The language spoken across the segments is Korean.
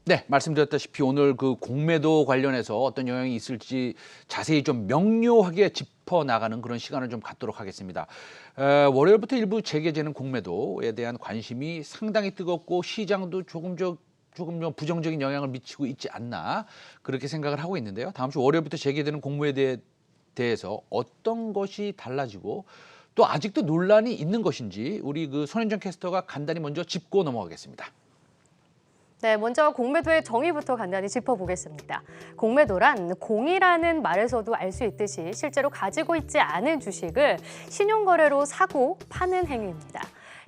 네, 말씀드렸다시피 오늘 그 공매도 관련해서 어떤 영향이 있을지 자세히 좀 명료하게 짚어 나가는 그런 시간을 좀 갖도록 하겠습니다. 월요일부터 일부 재개되는 공매도에 대한 관심이 상당히 뜨겁고 시장도 조금 부정적인 영향을 미치고 있지 않나 그렇게 생각을 하고 있는데요. 다음 주 월요일부터 재개되는 대해서 어떤 것이 달라지고 또 아직도 논란이 있는 것인지 우리 그 손현정 캐스터가 간단히 먼저 짚고 넘어가겠습니다. 네, 먼저 공매도의 정의부터 간단히 짚어보겠습니다. 공매도란 공이라는 말에서도 알 수 있듯이 실제로 가지고 있지 않은 주식을 신용거래로 사고 파는 행위입니다.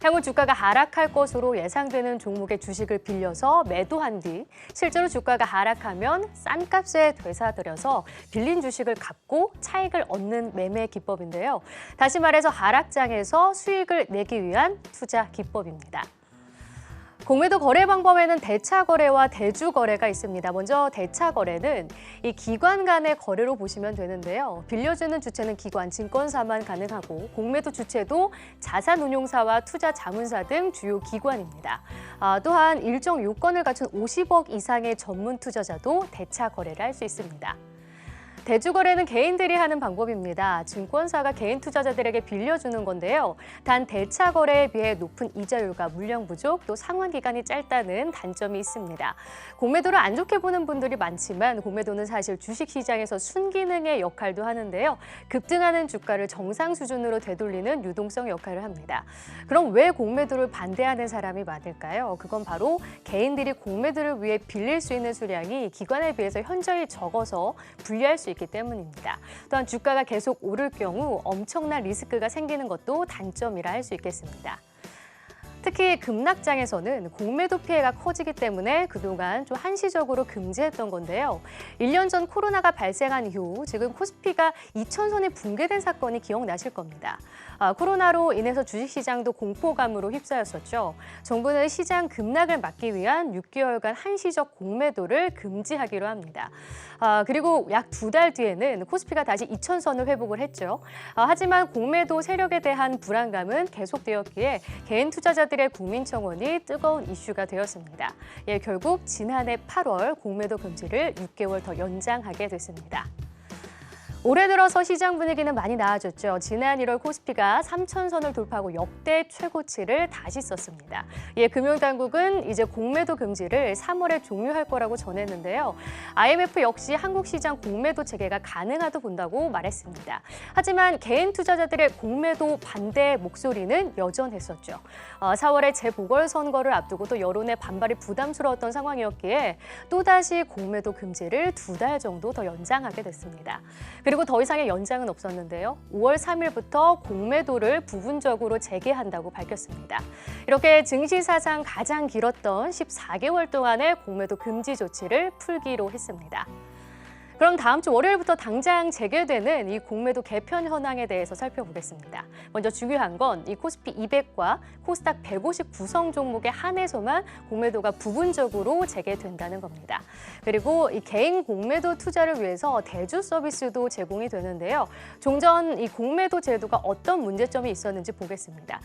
향후 주가가 하락할 것으로 예상되는 종목의 주식을 빌려서 매도한 뒤 실제로 주가가 하락하면 싼 값에 되사들여서 빌린 주식을 갚고 차익을 얻는 매매 기법인데요. 다시 말해서 하락장에서 수익을 내기 위한 투자 기법입니다. 공매도 거래 방법에는 대차 거래와 대주 거래가 있습니다. 먼저 대차 거래는 이 기관 간의 거래로 보시면 되는데요. 빌려주는 주체는 기관, 증권사만 가능하고 공매도 주체도 자산운용사와 투자자문사 등 주요 기관입니다. 또한 일정 요건을 갖춘 50억 이상의 전문 투자자도 대차 거래를 할 수 있습니다. 대주거래는 개인들이 하는 방법입니다. 증권사가 개인 투자자들에게 빌려주는 건데요. 단 대차 거래에 비해 높은 이자율과 물량 부족, 또 상환 기간이 짧다는 단점이 있습니다. 공매도를 안 좋게 보는 분들이 많지만 공매도는 사실 주식시장에서 순기능의 역할도 하는데요. 급등하는 주가를 정상 수준으로 되돌리는 유동성 역할을 합니다. 그럼 왜 공매도를 반대하는 사람이 많을까요? 그건 바로 개인들이 공매도를 위해 빌릴 수 있는 수량이 기관에 비해서 현저히 적어서 불리할 수 있기 때문입니다. 또한 주가가 계속 오를 경우 엄청난 리스크가 생기는 것도 단점이라 할 수 있겠습니다. 특히 급락장에서는 공매도 피해가 커지기 때문에 그동안 좀 한시적으로 금지했던 건데요. 1년 전 코로나가 발생한 이후 지금 코스피가 2,000선이 붕괴된 사건이 기억나실 겁니다. 코로나로 인해서 주식시장도 공포감으로 휩싸였었죠. 정부는 시장 급락을 막기 위한 6개월간 한시적 공매도를 금지하기로 합니다. 그리고 약 2달 뒤에는 코스피가 다시 2,000선을 회복을 했죠. 하지만 공매도 세력에 대한 불안감은 계속되었기에 개인 투자자들의 국민청원이 뜨거운 이슈가 되었습니다. 결국 지난해 8월 공매도 금지를 6개월 더 연장하게 됐습니다. 올해 들어서 시장 분위기는 많이 나아졌죠. 지난 1월 코스피가 3,000선을 돌파하고 역대 최고치를 다시 썼습니다. 금융당국은 이제 공매도 금지를 3월에 종료할 거라고 전했는데요. IMF 역시 한국 시장 공매도 재개가 가능하다 본다고 말했습니다. 하지만 개인 투자자들의 공매도 반대 목소리는 여전했었죠. 4월에 재보궐선거를 앞두고 또 여론의 반발이 부담스러웠던 상황이었기에 또다시 공매도 금지를 2달 정도 더 연장하게 됐습니다. 그리고 더 이상의 연장은 없었는데요. 5월 3일부터 공매도를 부분적으로 재개한다고 밝혔습니다. 이렇게 증시 사상 가장 길었던 14개월 동안의 공매도 금지 조치를 풀기로 했습니다. 그럼 다음 주 월요일부터 당장 재개되는 이 공매도 개편 현황에 대해서 살펴보겠습니다. 먼저 중요한 건 이 코스피 200과 코스닥 150 구성 종목에 한해서만 공매도가 부분적으로 재개된다는 겁니다. 그리고 이 개인 공매도 투자를 위해서 대주 서비스도 제공이 되는데요. 종전 이 공매도 제도가 어떤 문제점이 있었는지 보겠습니다.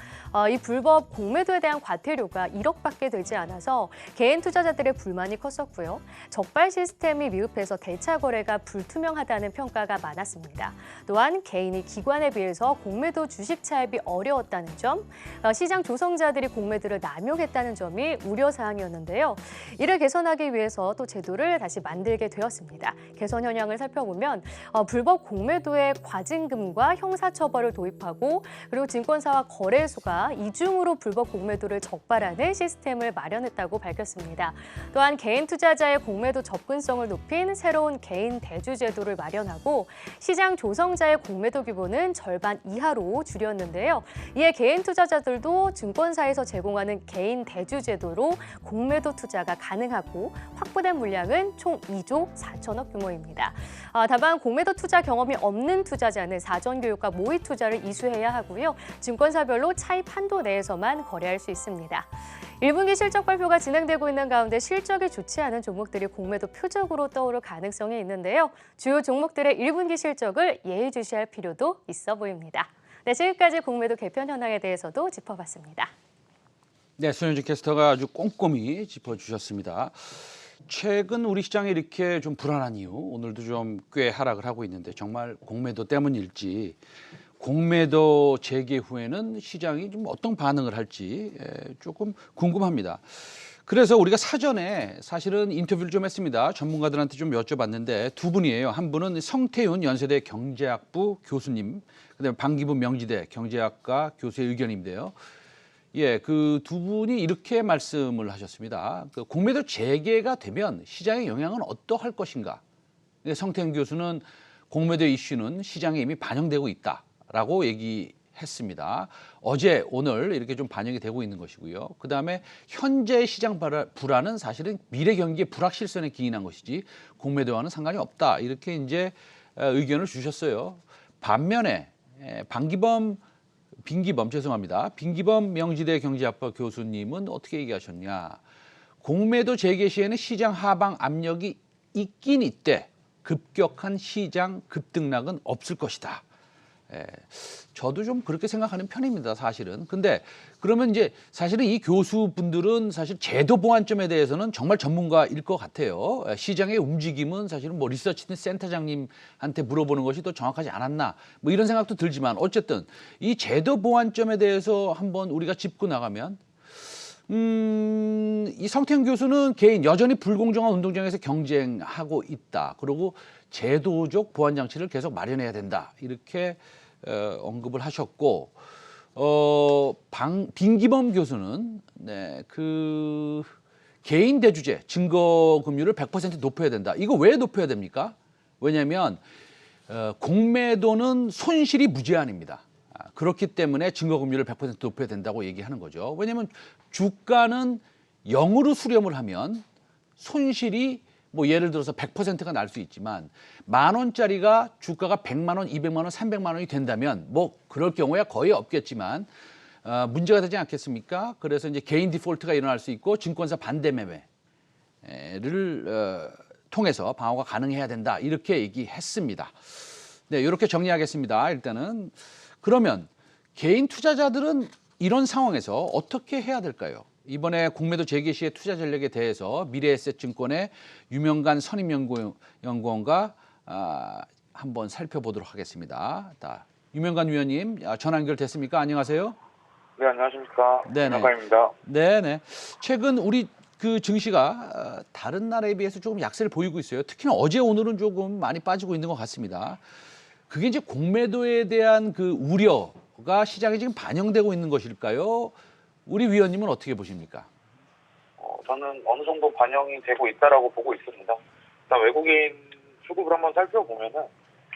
이 불법 공매도에 대한 과태료가 1억밖에 되지 않아서 개인 투자자들의 불만이 컸었고요. 적발 시스템이 미흡해서 대차 거래 가 불투명하다는 평가가 많았습니다. 또한 개인이 기관에 비해서 공매도 주식 차입이 어려웠다는 점, 시장 조성자들이 공매도를 남용했다는 점이 우려사항이었는데요. 이를 개선하기 위해서 또 제도를 다시 만들게 되었습니다. 개선 현황을 살펴보면 불법 공매도에 과징금과 형사처벌을 도입하고 그리고 증권사와 거래소가 이중으로 불법 공매도를 적발하는 시스템을 마련했다고 밝혔습니다. 또한 개인 투자자의 공매도 접근성을 높인 새로운 개인 대주 제도를 마련하고 시장 조성자의 공매도 규모는 절반 이하로 줄였는데요. 이에 개인 투자자들도 증권사에서 제공하는 개인 대주 제도로 공매도 투자가 가능하고 확보된 물량은 총 2조 4천억 규모입니다. 다만 공매도 투자 경험이 없는 투자자는 사전 교육과 모의 투자를 이수해야 하고요. 증권사별로 차입 한도 내에서만 거래할 수 있습니다. 1분기 실적 발표가 진행되고 있는 가운데 실적이 좋지 않은 종목들이 공매도 표적으로 떠오를 가능성이 있는데요. 주요 종목들의 1분기 실적을 예의주시할 필요도 있어 보입니다. 네, 지금까지 공매도 개편 현황에 대해서도 짚어봤습니다. 네, 손현정 캐스터가 아주 꼼꼼히 짚어주셨습니다. 최근 우리 시장이 이렇게 좀 불안한 이유, 오늘도 좀 꽤 하락을 하고 있는데 정말 공매도 때문일지, 공매도 재개 후에는 시장이 좀 어떤 반응을 할지 조금 궁금합니다. 그래서 우리가 사전에 사실은 인터뷰를 좀 했습니다. 전문가들한테 좀 여쭤봤는데 두 분이에요. 한 분은 성태윤 연세대 경제학부 교수님, 그다음에 방기부 명지대 경제학과 교수의 의견인데요. 예, 그 두 분이 이렇게 말씀을 하셨습니다. 그 공매도 재개가 되면 시장의 영향은 어떠할 것인가? 성태윤 교수는 공매도 이슈는 시장에 이미 반영되고 있다라고 얘기했습니다. 어제, 오늘 이렇게 좀 반영이 되고 있는 것이고요. 그 다음에 현재 시장 불안은 사실은 미래 경기의 불확실성에 기인한 것이지 공매도와는 상관이 없다. 이렇게 이제 의견을 주셨어요. 반면에 빈기범 명지대 경제학과 교수님은 어떻게 얘기하셨냐. 공매도 재개 시에는 시장 하방 압력이 있긴 있대. 급격한 시장 급등락은 없을 것이다. 저도 좀 그렇게 생각하는 편입니다, 사실은. 근데 그러면 이제 사실은 이 교수분들은 사실 제도 보완점에 대해서는 정말 전문가일 것 같아요. 시장의 움직임은 사실은 뭐 리서치 센터장님한테 물어보는 것이 더 정확하지 않았나, 뭐 이런 생각도 들지만 어쨌든 이 제도 보완점에 대해서 한번 우리가 짚고 나가면 이 성태윤 교수는 개인 여전히 불공정한 운동장에서 경쟁하고 있다. 그리고 제도적 보완 장치를 계속 마련해야 된다. 이렇게 언급을 하셨고, 빈기범 교수는 그 개인 대주제 증거 금융을 100% 높여야 된다. 이거 왜 높여야 됩니까? 왜냐하면 공매도는 손실이 무제한입니다. 그렇기 때문에 증거금리를 100% 높여야 된다고 얘기하는 거죠. 왜냐하면 주가는 0으로 수렴을 하면 손실이 뭐 예를 들어서 100%가 날 수 있지만 10,000원짜리가 주가가 100만 원, 200만 원, 300만 원이 된다면 뭐 그럴 경우야 거의 없겠지만 문제가 되지 않겠습니까? 그래서 이제 개인 디폴트가 일어날 수 있고 증권사 반대 매매를 통해서 방어가 가능해야 된다. 이렇게 얘기했습니다. 네, 이렇게 정리하겠습니다. 일단은 그러면 개인 투자자들은 이런 상황에서 어떻게 해야 될까요? 이번에 공매도 재개 시의 투자 전략에 대해서 미래에셋증권의 유명관 선임연구원과 한번 살펴보도록 하겠습니다. 유명관 위원님 전화 연결됐습니까? 안녕하세요. 네, 안녕하십니까. 네네. 유명관입니다. 네네. 최근 우리 그 증시가 다른 나라에 비해서 조금 약세를 보이고 있어요. 특히나 어제 오늘은 조금 많이 빠지고 있는 것 같습니다. 그게 이제 공매도에 대한 그 우려가 시장에 지금 반영되고 있는 것일까요? 우리 위원님은 어떻게 보십니까? 저는 어느 정도 반영이 되고 있다라고 보고 있습니다. 일단 외국인 수급을 한번 살펴보면은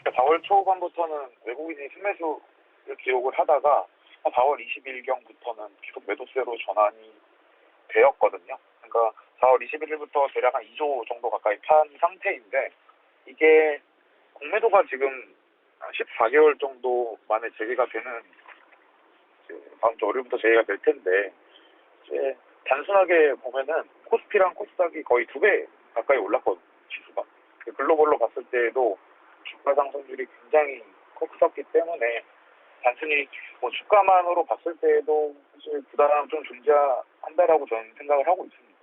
4월 초반부터는 외국인이 순매수를 기록을 하다가 4월 20일경부터는 계속 매도세로 전환이 되었거든요. 그러니까 4월 21일부터 대략 한 2조 정도 가까이 판 상태인데 이게 공매도가 지금 한 14개월 정도 만에 재개가 되는 다음 주 월요일부터 재개가 될 텐데 이제 단순하게 보면은 코스피랑 코스닥이 거의 2배 가까이 올랐거든요. 지수가. 글로벌로 봤을 때에도 주가 상승률이 굉장히 컸었기 때문에 단순히 뭐 주가만으로 봤을 때에도 사실 부담 좀 존재한다라고 저는 생각을 하고 있습니다.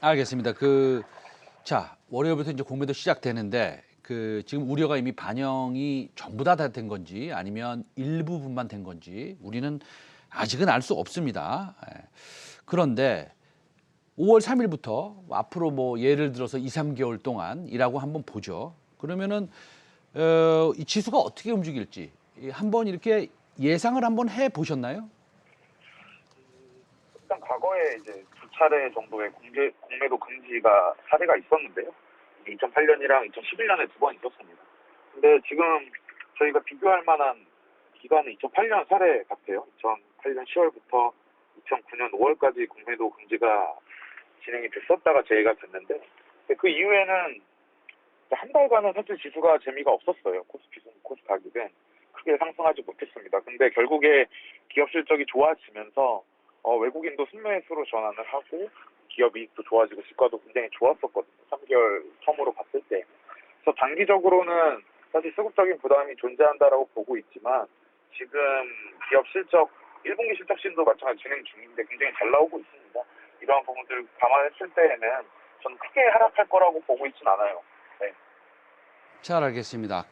알겠습니다. 자, 월요일부터 이제 공매도 시작되는데 지금 우려가 이미 반영이 전부 다 된 건지 아니면 일부분만 된 건지 우리는 아직은 알 수 없습니다. 그런데 5월 3일부터 앞으로 뭐 예를 들어서 2, 3개월 동안이라고 한번 보죠. 그러면은 이 지수가 어떻게 움직일지 한번 이렇게 예상을 한번 해 보셨나요? 일단 과거에 이제 2차례 정도의 공매도 금지가 사례가 있었는데요. 2008년이랑 2011년에 2번 있었습니다. 근데 지금 저희가 비교할 만한 기간은 2008년 사례 같아요. 2008년 10월부터 2009년 5월까지 공매도 금지가 진행이 됐었다가 재개가 됐는데 그 이후에는 한 달간은 사실 지수가 재미가 없었어요. 코스피든 코스닥이든 크게 상승하지 못했습니다. 근데 결국에 기업 실적이 좋아지면서 외국인도 순매수로 전환을 하고 기업 이익도 좋아지고 주가도 굉장히 좋았었거든요. 3개월 처음으로 봤을 때. 그래서 단기적으로는 사실 수급적인 부담이 존재한다라고 보고 있지만 지금 기업 실적 1분기 실적 신도 마찬가지 진행 중인데 굉장히 잘 나오고 있습니다. 이러한 부분들을 감안했을 때에는 저는 크게 하락할 거라고 보고 있진 않아요. 네. 잘 알겠습니다.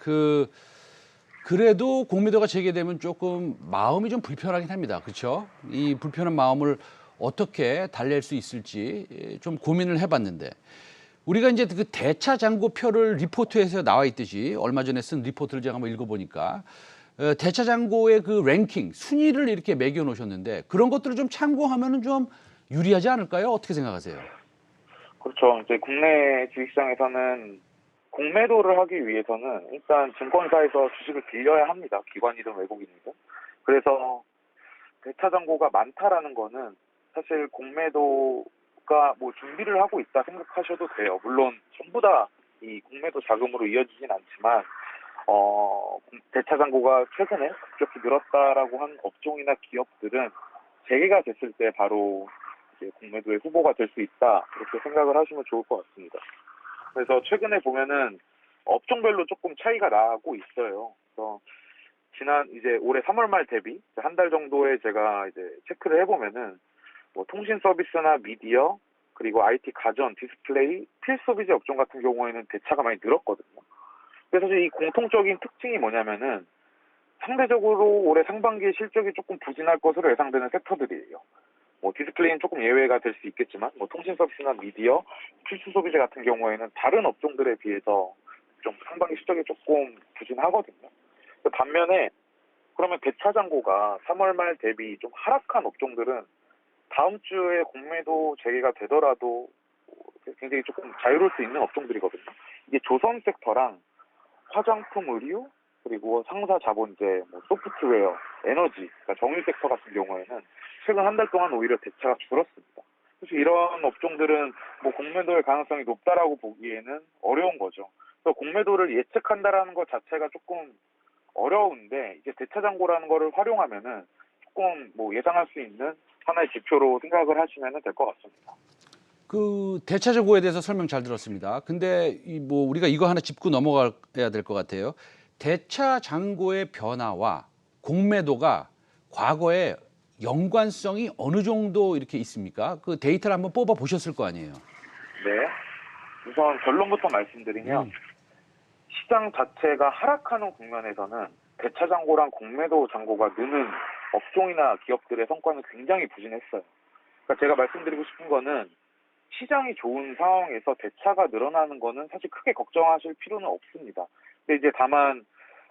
그래도 공매도가 재개되면 조금 마음이 좀 불편하긴 합니다. 그렇죠? 이 불편한 마음을 어떻게 달랠 수 있을지 좀 고민을 해봤는데 우리가 이제 그 대차 잔고표를 리포트에서 나와 있듯이 얼마 전에 쓴 리포트를 제가 한번 읽어보니까 대차 잔고의 그 랭킹 순위를 이렇게 매겨 놓으셨는데 그런 것들을 좀 참고하면은 좀 유리하지 않을까요? 어떻게 생각하세요? 그렇죠. 이제 국내 주식시장에서는 공매도를 하기 위해서는 일단 증권사에서 주식을 빌려야 합니다. 기관이든 외국인이든. 그래서 대차 잔고가 많다라는 거는 사실 공매도가 뭐 준비를 하고 있다 생각하셔도 돼요. 물론 전부 다 이 공매도 자금으로 이어지진 않지만 대차 잔고가 최근에 급격히 늘었다라고 한 업종이나 기업들은 재개가 됐을 때 바로 이제 공매도의 후보가 될 수 있다 이렇게 생각을 하시면 좋을 것 같습니다. 그래서 최근에 보면은 업종별로 조금 차이가 나고 있어요. 그래서 지난 이제 올해 3월 말 대비 한 달 정도에 제가 이제 체크를 해보면은 뭐 통신 서비스나 미디어 그리고 IT 가전, 디스플레이, 필소비재 업종 같은 경우에는 대차가 많이 늘었거든요. 그래서 이 공통적인 특징이 뭐냐면은 상대적으로 올해 상반기에 실적이 조금 부진할 것으로 예상되는 섹터들이에요. 뭐 디스플레이는 조금 예외가 될 수 있겠지만 뭐 통신 서비스나 미디어, 필수 소비재 같은 경우에는 다른 업종들에 비해서 좀 상반기 실적이 조금 부진하거든요. 반면에 그러면 대차 잔고가 3월 말 대비 좀 하락한 업종들은 다음 주에 공매도 재개가 되더라도 굉장히 조금 자유로울 수 있는 업종들이거든요. 이게 조선 섹터랑 화장품, 의류, 그리고 상사 자본재, 뭐 소프트웨어, 에너지, 그러니까 정유 섹터 같은 경우에는 최근 한 달 동안 오히려 대차가 줄었습니다. 그래서 이런 업종들은 뭐 공매도의 가능성이 높다라고 보기에는 어려운 거죠. 그래서 공매도를 예측한다라는 것 자체가 조금 어려운데 이제 대차 잔고라는 거를 활용하면은 조금 뭐 예상할 수 있는 하나의 지표로 생각을 하시면 될 것 같습니다. 그 대차 잔고에 대해서 설명 잘 들었습니다. 근데 이 뭐 우리가 이거 하나 짚고 넘어가야 될 것 같아요. 대차 잔고의 변화와 공매도가 과거에 연관성이 어느 정도 이렇게 있습니까? 그 데이터를 한번 뽑아 보셨을 거 아니에요. 네. 우선 결론부터 말씀드리면 음. 시장 자체가 하락하는 국면에서는 대차 잔고랑 공매도 잔고가 느는 업종이나 기업들의 성과는 굉장히 부진했어요. 그러니까 제가 말씀드리고 싶은 거는 시장이 좋은 상황에서 대차가 늘어나는 거는 사실 크게 걱정하실 필요는 없습니다. 근데 이제 다만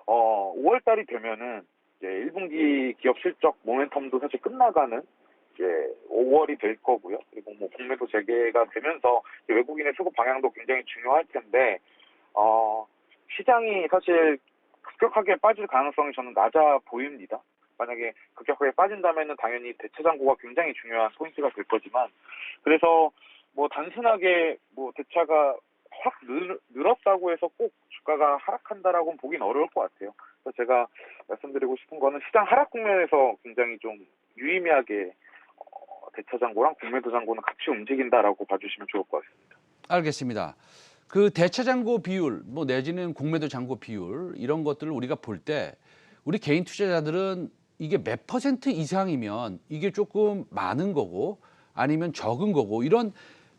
5월 달이 되면은 이제 1분기 기업 실적 모멘텀도 사실 끝나가는 이제 5월이 될 거고요. 그리고 뭐 공매도 재개가 되면서 외국인의 수급 방향도 굉장히 중요할 텐데 시장이 사실 급격하게 빠질 가능성이 저는 낮아 보입니다. 만약에 급격하게 빠진다면은 당연히 대차 잔고가 굉장히 중요한 포인트가 될 거지만 그래서 뭐 단순하게 뭐 대차가 확 늘었다고 해서 꼭 주가가 하락한다라고는 보긴 어려울 것 같아요. 그래서 제가 말씀드리고 싶은 거는 시장 하락 국면에서 굉장히 좀 유의미하게 대차 잔고랑 공매도 잔고는 같이 움직인다라고 봐주시면 좋을 것 같습니다. 알겠습니다. 그 대차 잔고 비율, 뭐 내지는 공매도 잔고 비율 이런 것들을 우리가 볼 때 우리 개인 투자자들은 이게 몇 퍼센트 이상이면 이게 조금 많은 거고 아니면 적은 거고 이런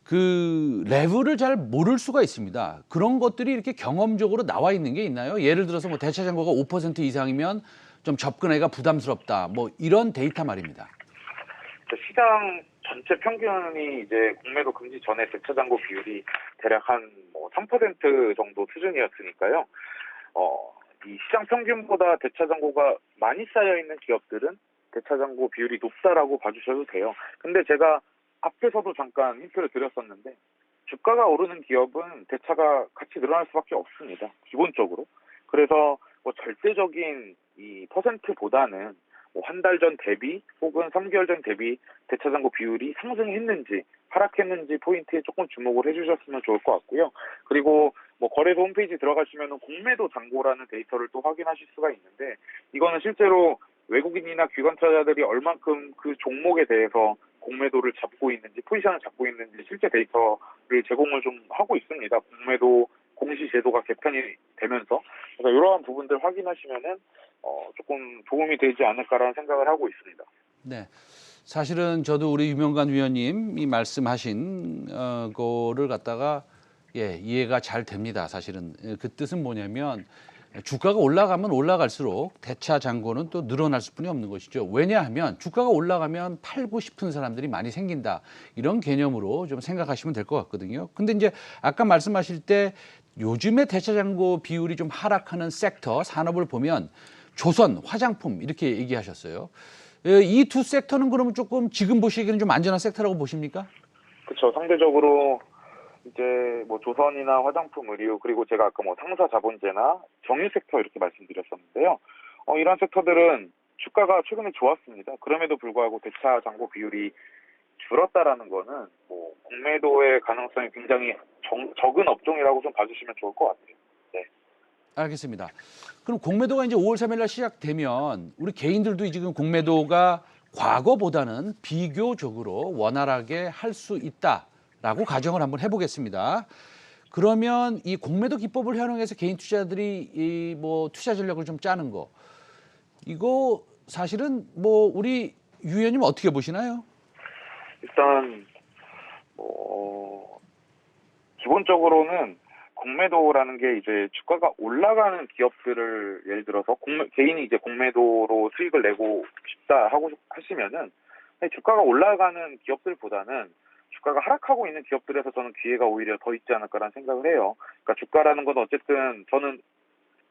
그 레벨을 잘 모를 수가 있습니다. 그런 것들이 이렇게 경험적으로 나와 있는 게 있나요? 예를 들어서 뭐 대차 잔고가 5% 이상이면 좀 접근하기가 부담스럽다. 뭐 이런 데이터 말입니다. 시장 전체 평균이 이제 공매도 금지 전에 대차 잔고 비율이 대략 한 뭐 3% 정도 수준이었으니까요. 이 시장 평균보다 대차 잔고가 많이 쌓여 있는 기업들은 대차 잔고 비율이 높다라고 봐주셔도 돼요. 근데 제가 앞에서도 잠깐 힌트를 드렸었는데 주가가 오르는 기업은 대차가 같이 늘어날 수밖에 없습니다. 기본적으로. 그래서 뭐 절대적인 이 퍼센트보다는 뭐 한 달 전 대비 혹은 3개월 전 대비 대차 잔고 비율이 상승했는지 하락했는지 포인트에 조금 주목을 해주셨으면 좋을 것 같고요. 그리고 뭐 거래소 홈페이지 들어가시면 공매도 잔고라는 데이터를 또 확인하실 수가 있는데 이거는 실제로 외국인이나 기관 투자자들이 얼만큼 그 종목에 대해서 공매도를 잡고 있는지 포지션을 잡고 있는지 실제 데이터를 제공을 좀 하고 있습니다. 공매도 공시 제도가 개편이 되면서 그래서 이러한 부분들 확인하시면은 조금 도움이 되지 않을까라는 생각을 하고 있습니다. 네. 사실은 저도 우리 유명관 위원님이 말씀하신 거를 갖다가 이해가 잘 됩니다. 사실은 그 뜻은 뭐냐면 주가가 올라가면 올라갈수록 대차 잔고는 또 늘어날 수뿐이 없는 것이죠. 왜냐하면 주가가 올라가면 팔고 싶은 사람들이 많이 생긴다. 이런 개념으로 좀 생각하시면 될 것 같거든요. 근데 이제 아까 말씀하실 때 요즘에 대차 잔고 비율이 좀 하락하는 섹터, 산업을 보면 조선, 화장품 이렇게 얘기하셨어요. 이 두 섹터는 그러면 조금 지금 보시기에는 좀 안전한 섹터라고 보십니까? 그렇죠. 상대적으로 이제 뭐 조선이나 화장품, 의류, 그리고 제가 아까 뭐 상사 자본재나 정유 섹터 이렇게 말씀드렸었는데요. 이런 섹터들은 주가가 최근에 좋았습니다. 그럼에도 불구하고 대차 잔고 비율이 줄었다라는 거는 뭐 공매도의 가능성이 굉장히 적은 업종이라고 좀 봐주시면 좋을 것 같아요. 네. 알겠습니다. 그럼 공매도가 이제 5월 3일 날 시작되면 우리 개인들도 지금 공매도가 과거보다는 비교적으로 원활하게 할 수 있다라고 가정을 한번 해보겠습니다. 그러면 이 공매도 기법을 활용해서 개인 투자들이 이 뭐 투자 전략을 좀 짜는 거 이거 사실은 뭐 우리 유 의원님 어떻게 보시나요? 일단 뭐 기본적으로는 공매도라는 게 이제 주가가 올라가는 기업들을 예를 들어서 개인이 이제 공매도로 수익을 내고 싶다 하고 하시면은 주가가 올라가는 기업들보다는 주가가 하락하고 있는 기업들에서 저는 기회가 오히려 더 있지 않을까라는 생각을 해요. 그러니까 주가라는 건 어쨌든 저는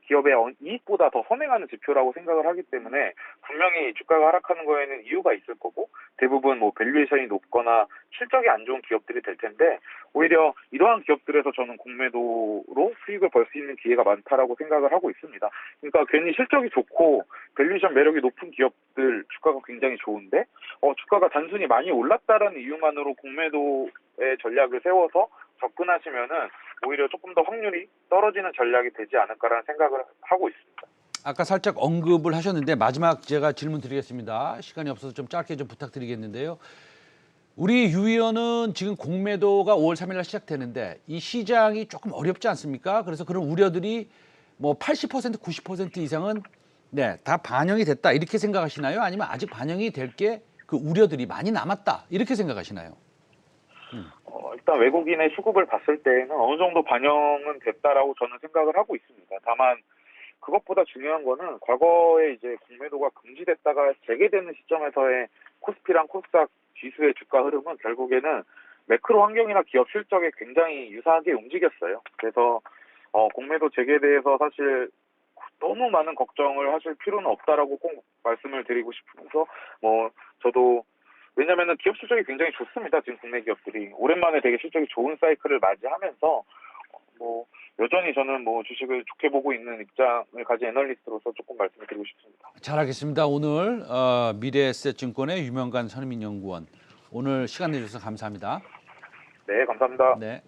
기업의 이익보다 더 선행하는 지표라고 생각을 하기 때문에 분명히 주가가 하락하는 거에는 이유가 있을 거고 대부분 뭐 밸류에이션이 높거나 실적이 안 좋은 기업들이 될 텐데 오히려 이러한 기업들에서 저는 공매도로 수익을 벌 수 있는 기회가 많다라고 생각을 하고 있습니다. 그러니까 괜히 실적이 좋고 밸류에이션 매력이 높은 기업들 주가가 굉장히 좋은데 주가가 단순히 많이 올랐다라는 이유만으로 공매도의 전략을 세워서 접근하시면은 오히려 조금 더 확률이 떨어지는 전략이 되지 않을까라는 생각을 하고 있습니다. 아까 살짝 언급을 하셨는데 마지막 제가 질문 드리겠습니다. 시간이 없어서 좀 짧게 좀 부탁드리겠는데요. 우리 유 의원은 지금 공매도가 5월 3일 날 시작되는데 이 시장이 조금 어렵지 않습니까? 그래서 그런 우려들이 뭐 80%, 90% 이상은 다 반영이 됐다 이렇게 생각하시나요? 아니면 아직 반영이 될 게 그 우려들이 많이 남았다 이렇게 생각하시나요? 일단 외국인의 수급을 봤을 때는 어느 정도 반영은 됐다라고 저는 생각을 하고 있습니다. 다만 그것보다 중요한 거는 과거에 이제 공매도가 금지됐다가 재개되는 시점에서의 코스피랑 코스닥 지수의 주가 흐름은 결국에는 매크로 환경이나 기업 실적에 굉장히 유사하게 움직였어요. 그래서 공매도 재개에 대해서 사실 너무 많은 걱정을 하실 필요는 없다라고 꼭 말씀을 드리고 싶으면서 저도 왜냐면은 기업 실적이 굉장히 좋습니다. 지금 국내 기업들이 오랜만에 되게 실적이 좋은 사이클을 맞이하면서 여전히 저는 주식을 좋게 보고 있는 입장을 가진 애널리스트로서 조금 말씀을 드리고 싶습니다. 잘하겠습니다. 오늘 미래에셋증권의 유명관 선임인 연구원 오늘 시간 내주셔서 감사합니다. 네, 감사합니다. 네.